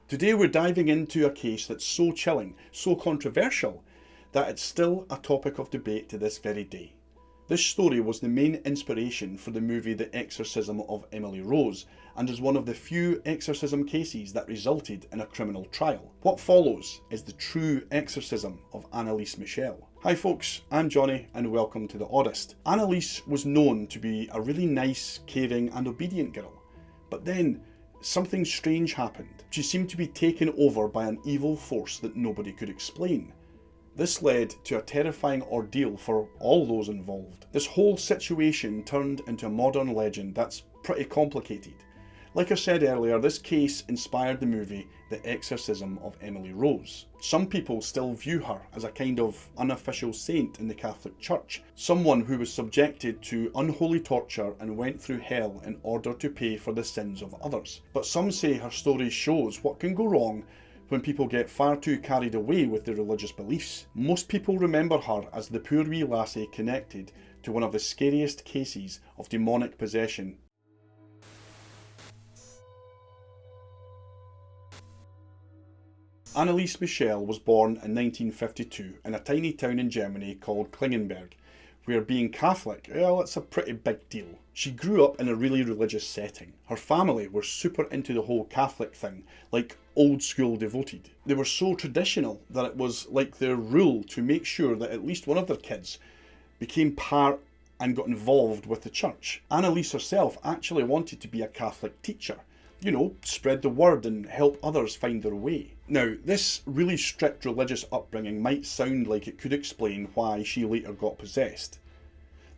Today we're diving into a case that's so chilling, so controversial, that it's still a topic of debate to this very day. This story was the main inspiration for the movie The Exorcism of Emily Rose, and is one of the few exorcism cases that resulted in a criminal trial. What follows is the true exorcism of Anneliese Michel. Hi folks, I'm Johnny and welcome to The Oddest. Annaliese was known to be a really nice, caring and obedient girl, but then something strange happened. She seemed to be taken over by an evil force that nobody could explain. This led to a terrifying ordeal for all those involved. This whole situation turned into a modern legend that's pretty complicated. Like I said earlier, this case inspired the movie The Exorcism of Emily Rose. Some people still view her as a kind of unofficial saint in the Catholic Church, someone who was subjected to unholy torture and went through hell in order to pay for the sins of others. But some say her story shows what can go wrong when people get far too carried away with their religious beliefs. Most people remember her as the poor wee lassie connected to one of the scariest cases of demonic possession. Anneliese Michel was born in 1952 in a tiny town in Germany called Klingenberg, where being Catholic, well, it's a pretty big deal. She grew up in a really religious setting. Her family were super into the whole Catholic thing, like old school devoted. They were so traditional that it was like their rule to make sure that at least one of their kids became part and got involved with the church. Anneliese herself actually wanted to be a Catholic teacher. You know, spread the word and help others find their way. Now, this really strict religious upbringing might sound like it could explain why she later got possessed.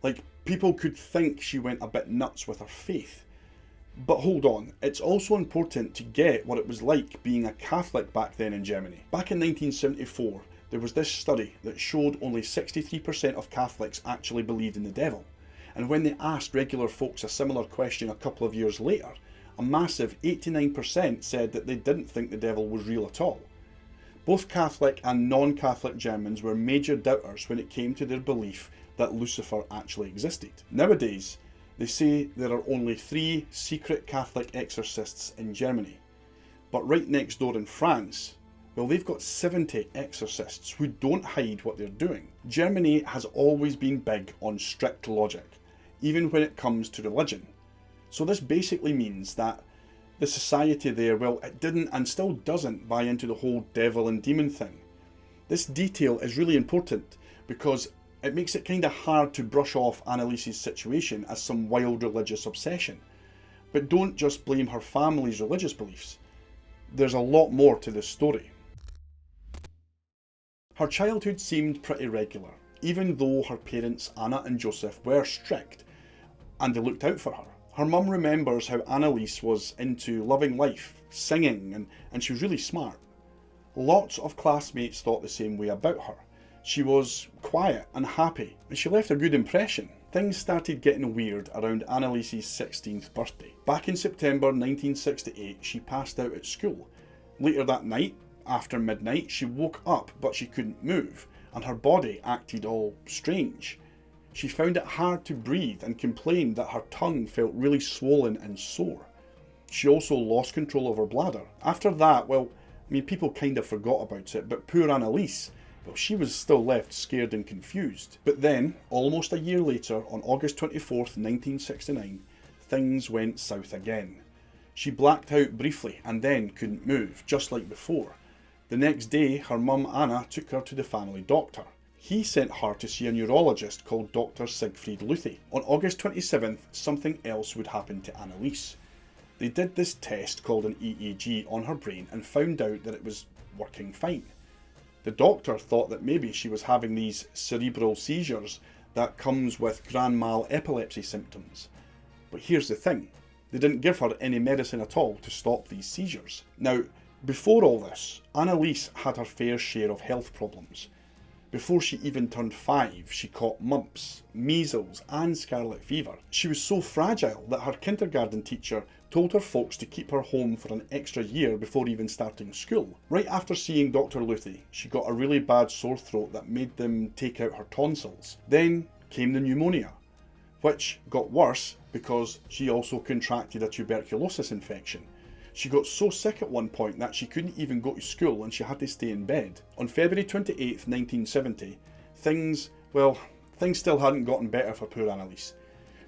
Like, people could think she went a bit nuts with her faith. But hold on, it's also important to get what it was like being a Catholic back then in Germany. Back in 1974, there was this study that showed only 63% of Catholics actually believed in the devil. And when they asked regular folks a similar question a couple of years later, a massive 89% said that they didn't think the devil was real at all. Both Catholic and non-Catholic Germans were major doubters when it came to their belief that Lucifer actually existed. Nowadays, they say there are only 3 secret Catholic exorcists in Germany. But right next door in France, well, they've got 70 exorcists who don't hide what they're doing. Germany has always been big on strict logic, even when it comes to religion. So this basically means that the society there, well, it didn't and still doesn't buy into the whole devil and demon thing. This detail is really important because it makes it kind of hard to brush off Annaliese's situation as some wild religious obsession. But don't just blame her family's religious beliefs. There's a lot more to this story. Her childhood seemed pretty regular, even though her parents Anna and Joseph were strict and they looked out for her. Her mum remembers how Annaliese was into loving life, singing, and she was really smart. Lots of classmates thought the same way about her. She was quiet and happy, and she left a good impression. Things started getting weird around Annaliese's 16th birthday. Back in September 1968, she passed out at school. Later that night, after midnight, she woke up but she couldn't move, and her body acted all strange. She found it hard to breathe and complained that her tongue felt really swollen and sore. She also lost control of her bladder. After that, well, people kind of forgot about it, but poor Annaliese, well, she was still left scared and confused. But then, almost a year later, on August 24th, 1969, things went south again. She blacked out briefly and then couldn't move, just like before. The next day, her mum Anna took her to the family doctor. He sent her to see a neurologist called Dr. Siegfried Luthi. On August 27th, something else would happen to Annaliese. They did this test called an EEG on her brain and found out that it was working fine. The doctor thought that maybe she was having these cerebral seizures that comes with grand mal epilepsy symptoms. But here's the thing, they didn't give her any medicine at all to stop these seizures. Now, before all this, Annaliese had her fair share of health problems. Before she even turned 5, she caught mumps, measles and scarlet fever. She was so fragile that her kindergarten teacher told her folks to keep her home for an extra year before even starting school. Right after seeing Dr. Luthi, she got a really bad sore throat that made them take out her tonsils. Then came the pneumonia, which got worse because she also contracted a tuberculosis infection. She got so sick at one point that she couldn't even go to school and she had to stay in bed. On February 28th, 1970, things still hadn't gotten better for poor Anneliese.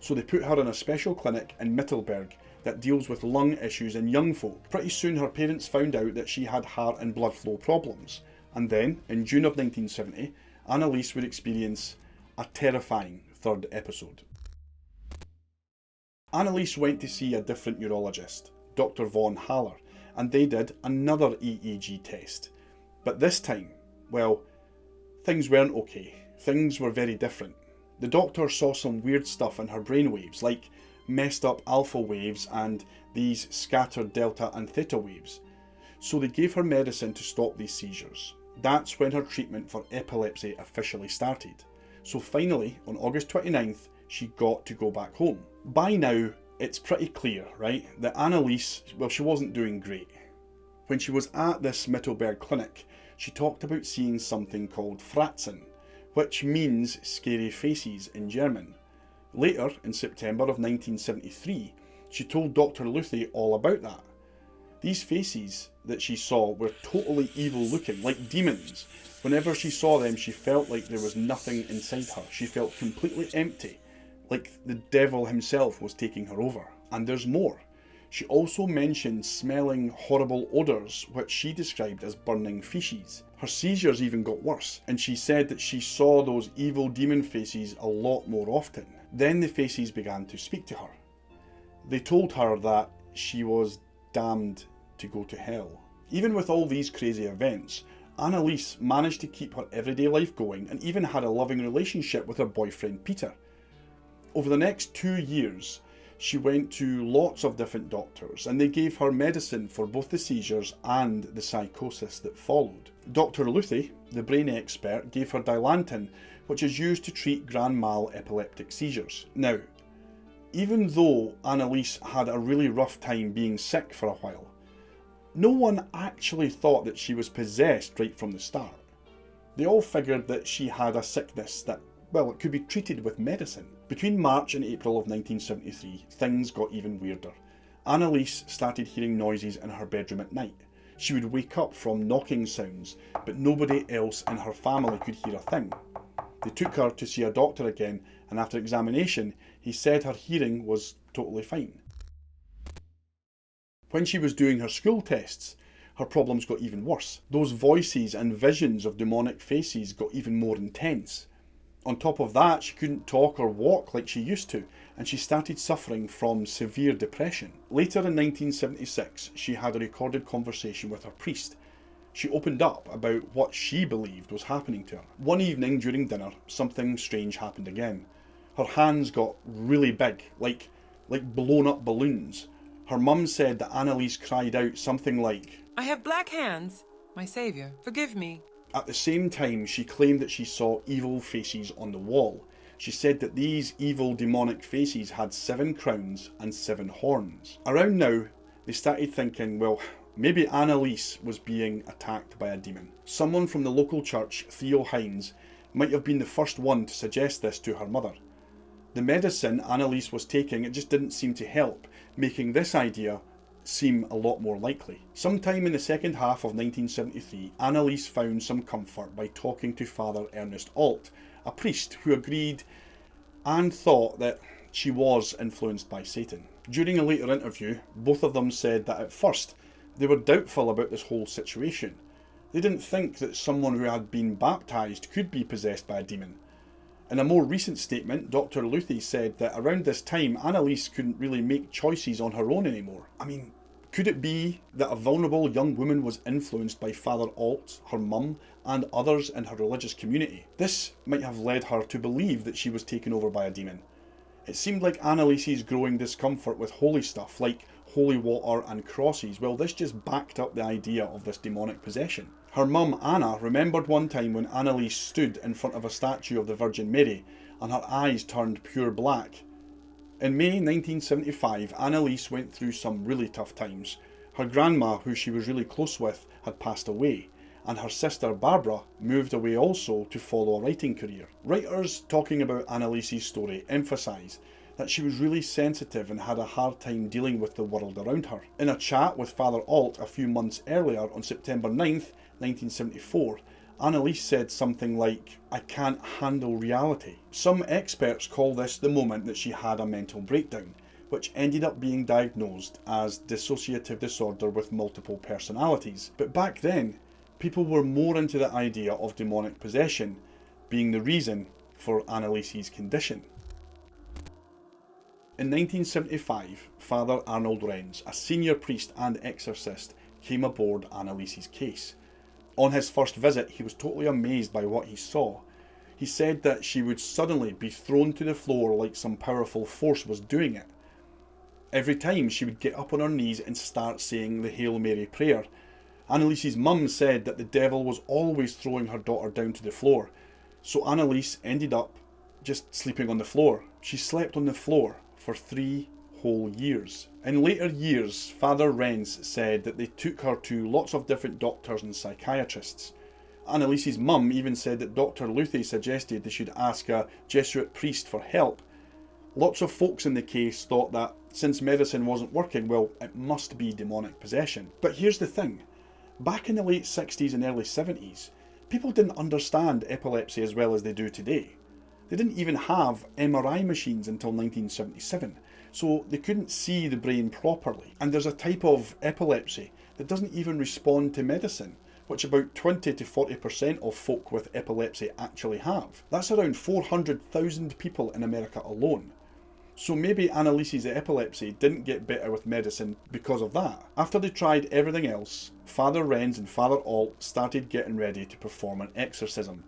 So they put her in a special clinic in Middelburg that deals with lung issues in young folk. Pretty soon her parents found out that she had heart and blood flow problems. And then, in June of 1970, Anneliese would experience a terrifying third episode. Anneliese went to see a different neurologist, Dr. Von Haller, and they did another EEG test. But this time, well, things weren't okay. Things were very different. The doctor saw some weird stuff in her brainwaves, like messed up alpha waves and these scattered delta and theta waves. So they gave her medicine to stop these seizures. That's when her treatment for epilepsy officially started. So finally, on August 29th, she got to go back home. By now, it's pretty clear, right, that Anneliese, well, she wasn't doing great. When she was at this Mittelberg clinic, she talked about seeing something called Fratzen, which means scary faces in German. Later, in September of 1973, she told Dr. Luthi all about that. These faces that she saw were totally evil looking, like demons. Whenever she saw them, she felt like there was nothing inside her. She felt completely empty, like the devil himself was taking her over. And there's more. She also mentioned smelling horrible odours, which she described as burning feces. Her seizures even got worse, and she said that she saw those evil demon faces a lot more often. Then the faces began to speak to her. They told her that she was damned to go to hell. Even with all these crazy events, Anneliese managed to keep her everyday life going and even had a loving relationship with her boyfriend Peter. Over the next 2 years, she went to lots of different doctors and they gave her medicine for both the seizures and the psychosis that followed. Dr. Luthi, the brain expert, gave her Dilantin, which is used to treat grand mal epileptic seizures. Now, even though Anneliese had a really rough time being sick for a while, no one actually thought that she was possessed right from the start. They all figured that she had a sickness that, well, it could be treated with medicine. Between March and April of 1973, things got even weirder. Anneliese started hearing noises in her bedroom at night. She would wake up from knocking sounds, but nobody else in her family could hear a thing. They took her to see a doctor again, and after examination, he said her hearing was totally fine. When she was doing her school tests, her problems got even worse. Those voices and visions of demonic faces got even more intense. On top of that, she couldn't talk or walk like she used to, and she started suffering from severe depression. Later in 1976, she had a recorded conversation with her priest. She opened up about what she believed was happening to her. One evening during dinner, something strange happened again. Her hands got really big, like blown up balloons. Her mum said that Anneliese cried out something like, "I have black hands. My saviour, forgive me." At the same time, she claimed that she saw evil faces on the wall. She said that these evil demonic faces had 7 crowns and 7 horns. Around now, they started thinking, well, maybe Anneliese was being attacked by a demon. Someone from the local church, Theo Hines, might have been the first one to suggest this to her mother. The medicine Anneliese was taking, it just didn't seem to help, making this idea seem a lot more likely. Sometime in the second half of 1973, Anneliese found some comfort by talking to Father Ernest Alt, a priest who agreed and thought that she was influenced by Satan. During a later interview, both of them said that at first they were doubtful about this whole situation. They didn't think that someone who had been baptised could be possessed by a demon. In a more recent statement, Dr. Luthi said that around this time, Anneliese couldn't really make choices on her own anymore. I mean, could it be that a vulnerable young woman was influenced by Father Alt, her mum, and others in her religious community? This might have led her to believe that she was taken over by a demon. It seemed like Anneliese's growing discomfort with holy stuff, like holy water and crosses, well, this just backed up the idea of this demonic possession. Her mum, Anna, remembered one time when Anneliese stood in front of a statue of the Virgin Mary and her eyes turned pure black. In May 1975, Anneliese went through some really tough times. Her grandma, who she was really close with, had passed away, and her sister Barbara moved away also to follow a writing career. Writers talking about Anneliese's story emphasise that she was really sensitive and had a hard time dealing with the world around her. In a chat with Father Alt a few months earlier, on September 9th, 1974, Annaliese said something like, "I can't handle reality." Some experts call this the moment that she had a mental breakdown, which ended up being diagnosed as dissociative disorder with multiple personalities. But back then, people were more into the idea of demonic possession being the reason for Annaliese's condition. In 1975, Father Arnold Renz, a senior priest and exorcist, came aboard Annaliese's case. On his first visit, he was totally amazed by what he saw. He said that she would suddenly be thrown to the floor like some powerful force was doing it. Every time she would get up on her knees and start saying the Hail Mary prayer. Annaliese's mum said that the devil was always throwing her daughter down to the floor, so Annaliese ended up just sleeping on the floor. She slept on the floor for 3 whole years. In later years, Father Renz said that they took her to lots of different doctors and psychiatrists. Annaliese's mum even said that Dr. Luthi suggested they should ask a Jesuit priest for help. Lots of folks in the case thought that since medicine wasn't working, well, it must be demonic possession. But here's the thing. Back in the late 60s and early 70s, people didn't understand epilepsy as well as they do today. They didn't even have MRI machines until 1977, so they couldn't see the brain properly. And there's a type of epilepsy that doesn't even respond to medicine, which about 20 to 40% of folk with epilepsy actually have. That's around 400,000 people in America alone. So maybe Annaliese's epilepsy didn't get better with medicine because of that. After they tried everything else, Father Renz and Father Alt started getting ready to perform an exorcism.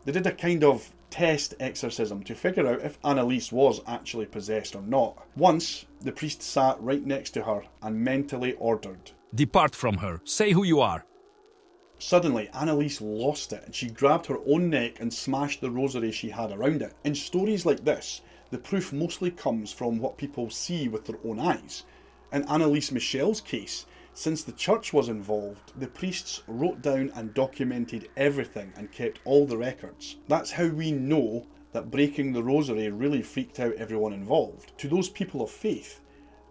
They did a kind of test exorcism to figure out if Annaliese was actually possessed or not. Once, the priest sat right next to her and mentally ordered, "Depart from her. Say who you are." Suddenly, Annaliese lost it and she grabbed her own neck and smashed the rosary she had around it. In stories like this, the proof mostly comes from what people see with their own eyes. In Anneliese Michel's case, since the church was involved, the priests wrote down and documented everything and kept all the records. That's how we know that breaking the rosary really freaked out everyone involved. To those people of faith,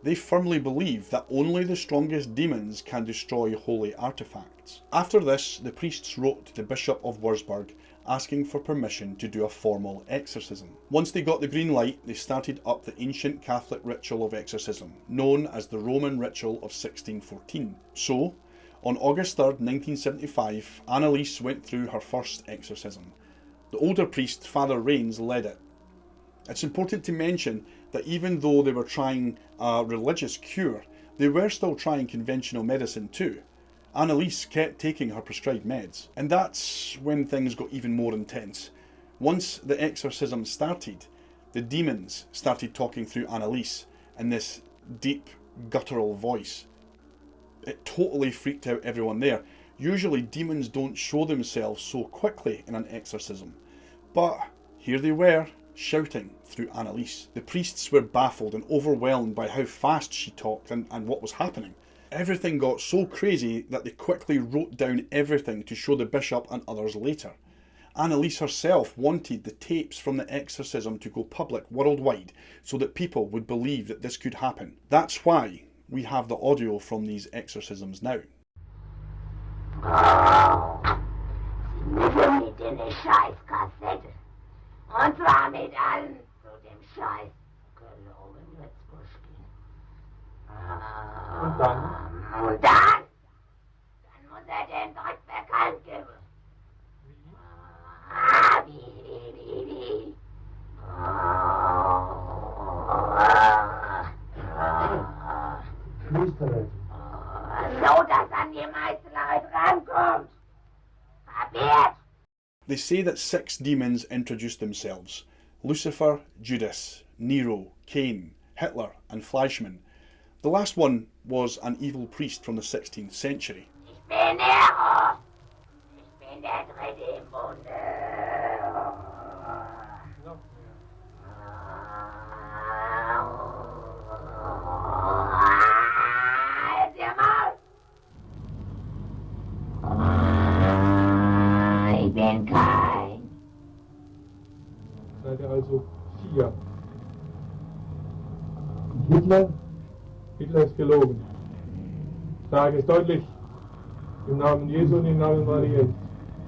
they firmly believe that only the strongest demons can destroy holy artifacts. After this, the priests wrote to the Bishop of Wurzburg asking for permission to do a formal exorcism. Once they got the green light, they started up the ancient Catholic ritual of exorcism, known as the Roman ritual of 1614. So, on August 3rd, 1975, Annaliese went through her first exorcism. The older priest, Father Renz, led it. It's important to mention that even though they were trying a religious cure, they were still trying conventional medicine too. Annaliese kept taking her prescribed meds, and that's when things got even more intense. Once the exorcism started, the demons started talking through Annaliese in this deep, guttural voice. It totally freaked out everyone there. Usually demons don't show themselves so quickly in an exorcism, but here they were, shouting through Annaliese. The priests were baffled and overwhelmed by how fast she talked and what was happening. Everything got so crazy that they quickly wrote down everything to show the bishop and others later. Annaliese herself wanted the tapes from the exorcism to go public worldwide so that people would believe that this could happen. That's why we have the audio from these exorcisms now. Mit der Scheißkassette. Und zwar mit allen zu dem Scheiß gelogen Witzbuschkin. Und dann? Und dann? Dann muss den Dreck bekannt geben. Wie? So, dass an die meisten Leute rankommt. Kapiert? They say that 6 demons introduced themselves: Lucifer, Judas, Nero, Cain, Hitler and Fleischmann. The last one was an evil priest from the 16th century. Ich bin Nero. Ich bin der Dritte im Bunde. Halt ihr Maul. Ich bin kein. Seid ihr also 4? Hitler? Hitler ist gelogen. Ich sage es deutlich, im Namen Jesu und im Namen Mariens,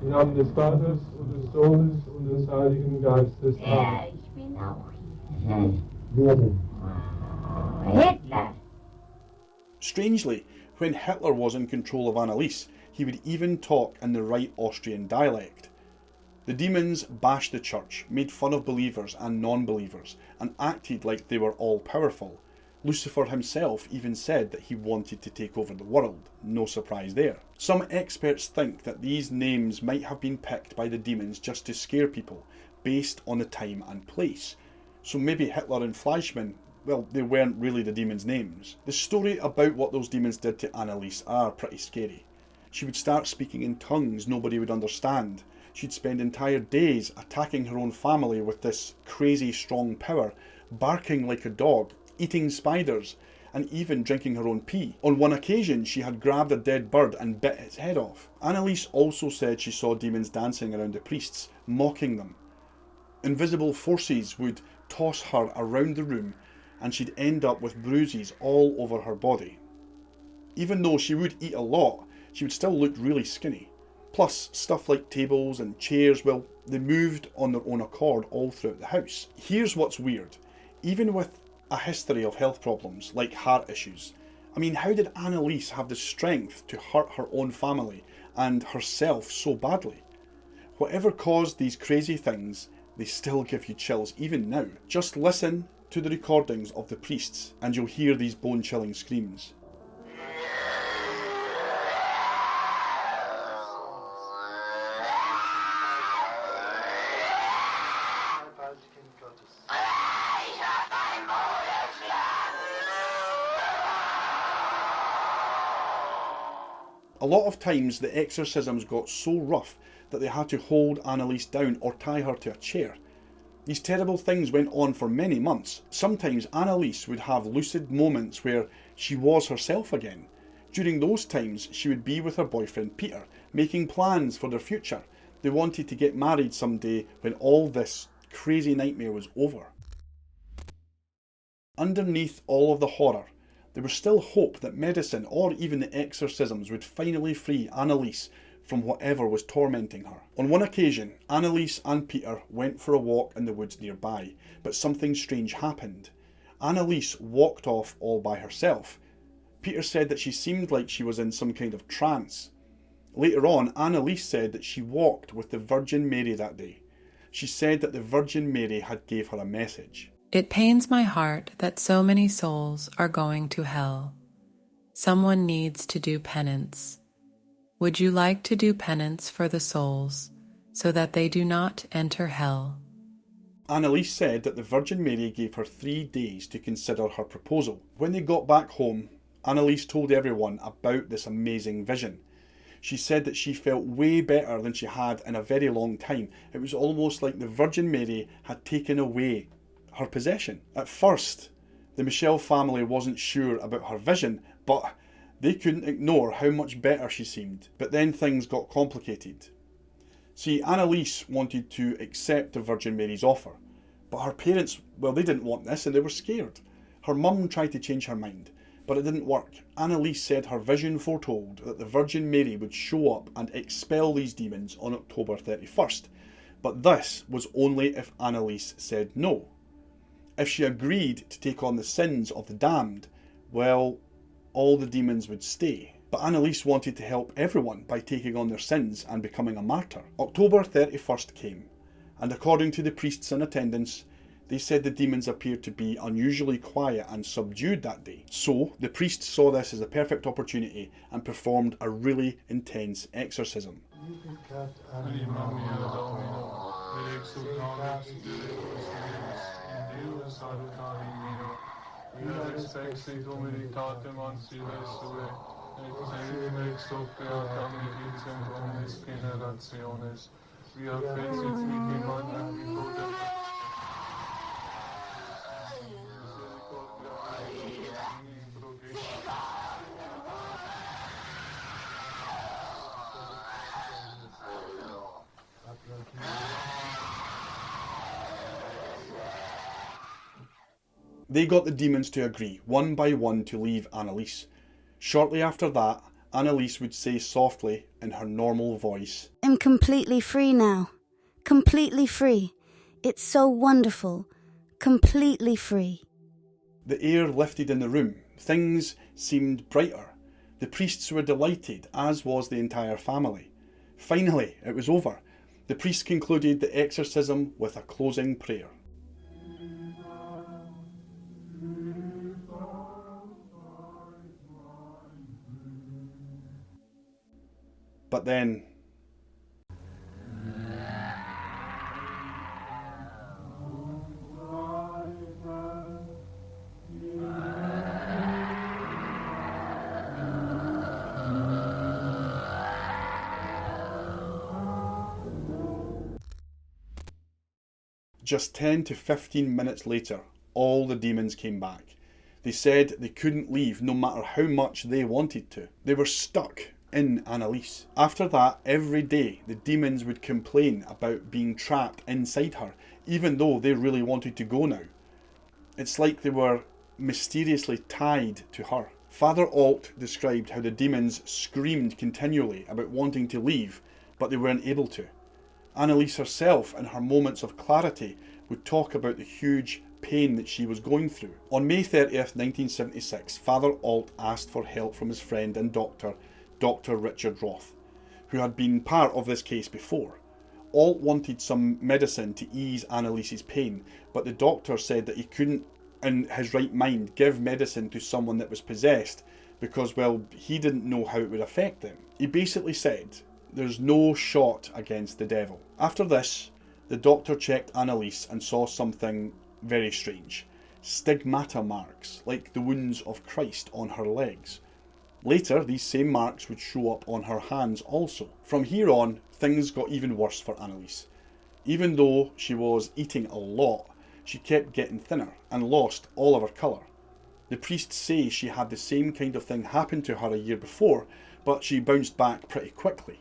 im Namen des Vaters und des Sohnes und des Heiligen Geistes. Amen. Ja, ich bin auch hier. Wer denn? Hitler. Strangely, when Hitler was in control of Anneliese, he would even talk in the right Austrian dialect. The demons bashed the church, made fun of believers and non-believers, and acted like they were all-powerful. Lucifer himself even said that he wanted to take over the world. No surprise there. Some experts think that these names might have been picked by the demons just to scare people, based on the time and place. So maybe Hitler and Fleischmann, well, they weren't really the demons' names. The story about what those demons did to Anneliese are pretty scary. She would start speaking in tongues nobody would understand. She'd spend entire days attacking her own family with this crazy strong power, barking like a dog, eating spiders, and even drinking her own pee. On one occasion, she had grabbed a dead bird and bit its head off. Anneliese also said she saw demons dancing around the priests, mocking them. Invisible forces would toss her around the room, and she'd end up with bruises all over her body. Even though she would eat a lot, she would still look really skinny. Plus, stuff like tables and chairs, well, they moved on their own accord all throughout the house. Here's what's weird. Even with a history of health problems, like heart issues, I mean, how did Anneliese have the strength to hurt her own family and herself so badly? Whatever caused these crazy things, they still give you chills even now. Just listen to the recordings of the priests and you'll hear these bone-chilling screams. A lot of times the exorcisms got so rough that they had to hold Anneliese down or tie her to a chair. These terrible things went on for many months. Sometimes Anneliese would have lucid moments where she was herself again. During those times she would be with her boyfriend Peter, making plans for their future. They wanted to get married someday when all this crazy nightmare was over. Underneath all of the horror, there was still hope that medicine or even the exorcisms would finally free Anneliese from whatever was tormenting her. On one occasion, Anneliese and Peter went for a walk in the woods nearby, but something strange happened. Anneliese walked off all by herself. Peter said that she seemed like she was in some kind of trance. Later on, Anneliese said that she walked with the Virgin Mary that day. She said that the Virgin Mary had gave her a message. It pains my heart that so many souls are going to hell. Someone needs to do penance. Would you like to do penance for the souls so that they do not enter hell? Anneliese said that the Virgin Mary gave her 3 days to consider her proposal. When they got back home, Anneliese told everyone about this amazing vision. She said that she felt way better than she had in a very long time. It was almost like the Virgin Mary had taken away her possession. At first, the Michel family wasn't sure about her vision, but they couldn't ignore how much better she seemed. But then things got complicated. See, Anneliese wanted to accept the Virgin Mary's offer, but her parents, well, they didn't want this and they were scared. Her mum tried to change her mind, but it didn't work. Anneliese said her vision foretold that the Virgin Mary would show up and expel these demons on October 31st, but this was only if Anneliese said no. If she agreed to take on the sins of the damned, well, all the demons would stay. But Anneliese wanted to help everyone by taking on their sins and becoming a martyr. October 31st came, and according to the priests in attendance, they said the demons appeared to be unusually quiet and subdued that day. So the priests saw this as a perfect opportunity and performed a really intense exorcism. They got the demons to agree, one by one, to leave Annaliese. Shortly after that, Annaliese would say softly in her normal voice, "I'm completely free now. Completely free. It's so wonderful. Completely free." The air lifted in the room. Things seemed brighter. The priests were delighted, as was the entire family. Finally, it was over. The priest concluded the exorcism with a closing prayer. But then, just 10 to 15 minutes later, all the demons came back. They said they couldn't leave no matter how much they wanted to. They were stuck in Annaliese. After that, every day the demons would complain about being trapped inside her, even though they really wanted to go now. It's like they were mysteriously tied to her. Father Alt described how the demons screamed continually about wanting to leave, but they weren't able to. Annaliese herself, in her moments of clarity, would talk about the huge pain that she was going through. On May 30th, 1976, Father Alt asked for help from his friend and doctor, Dr. Richard Roth, who had been part of this case before. Alt wanted some medicine to ease Annaliese's pain, but the doctor said that he couldn't, in his right mind, give medicine to someone that was possessed because, well, he didn't know how it would affect them. He basically said, "There's no shot against the devil." After this, the doctor checked Annaliese and saw something very strange. Stigmata marks, like the wounds of Christ on her legs. Later, these same marks would show up on her hands also. From here on, things got even worse for Annaliese. Even though she was eating a lot, she kept getting thinner and lost all of her colour. The priests say she had the same kind of thing happen to her a year before, but she bounced back pretty quickly.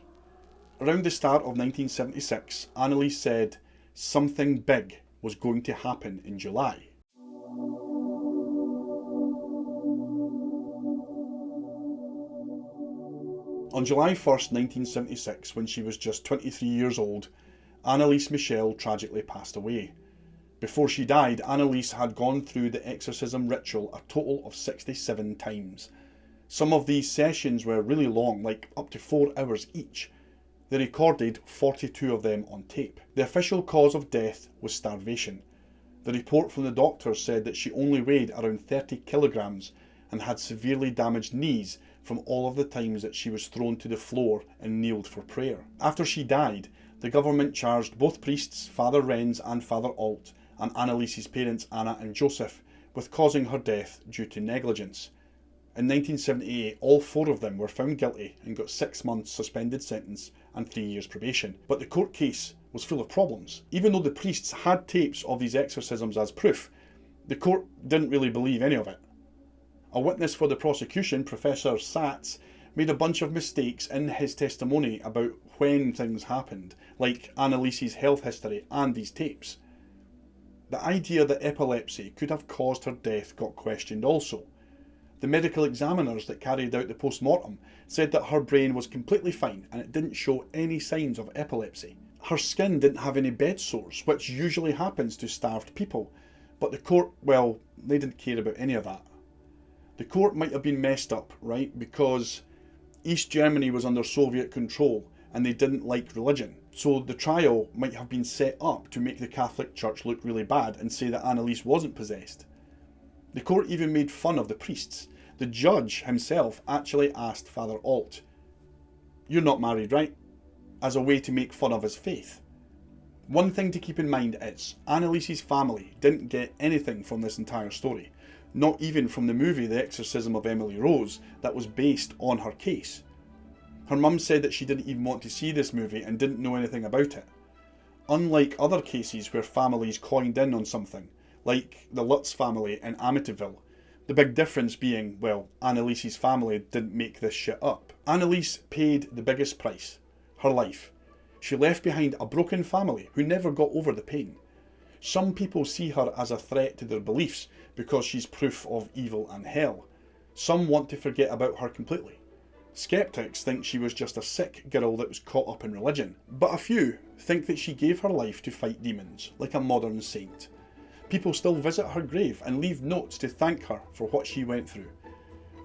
Around the start of 1976, Annaliese said something big was going to happen in July. On July 1st, 1976, when she was just 23 years old, Anneliese Michel tragically passed away. Before she died, Annaliese had gone through the exorcism ritual a total of 67 times. Some of these sessions were really long, like up to 4 hours each. They recorded 42 of them on tape. The official cause of death was starvation. The report from the doctors said that she only weighed around 30 kilograms and had severely damaged knees from all of the times that she was thrown to the floor and kneeled for prayer. After she died, the government charged both priests, Father Renz and Father Alt, and Annaliese's parents Anna and Joseph, with causing her death due to negligence. In 1978, all 4 of them were found guilty and got 6 months suspended sentence and 3 years probation. But the court case was full of problems. Even though the priests had tapes of these exorcisms as proof, the court didn't really believe any of it. A witness for the prosecution, Professor Satz, made a bunch of mistakes in his testimony about when things happened, like Annaliese's health history and these tapes. The idea that epilepsy could have caused her death got questioned also. The medical examiners that carried out the post-mortem said that her brain was completely fine and it didn't show any signs of epilepsy. Her skin didn't have any bed sores, which usually happens to starved people, but the court, well, they didn't care about any of that. The court might have been messed up, right, because East Germany was under Soviet control and they didn't like religion. So the trial might have been set up to make the Catholic Church look really bad and say that Annaliese wasn't possessed. The court even made fun of the priests. The judge himself actually asked Father Alt, "You're not married, right?" as a way to make fun of his faith. One thing to keep in mind is, Annaliese's family didn't get anything from this entire story, not even from the movie The Exorcism of Emily Rose that was based on her case. Her mum said that she didn't even want to see this movie and didn't know anything about it. Unlike other cases where families coined in on something, like the Lutz family in Amityville, the big difference being, well, Annaliese's family didn't make this shit up. Annaliese paid the biggest price, her life. She left behind a broken family who never got over the pain. Some people see her as a threat to their beliefs because she's proof of evil and hell. Some want to forget about her completely. Skeptics think she was just a sick girl that was caught up in religion, but a few think that she gave her life to fight demons, like a modern saint. People still visit her grave and leave notes to thank her for what she went through.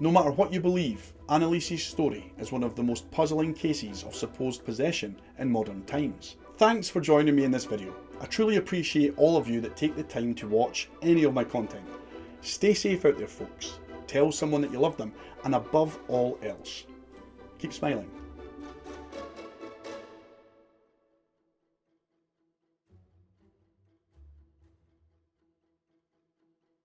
No matter what you believe, Annaliese's story is one of the most puzzling cases of supposed possession in modern times. Thanks for joining me in this video. I truly appreciate all of you that take the time to watch any of my content. Stay safe out there, folks. Tell someone that you love them, and above all else, keep smiling.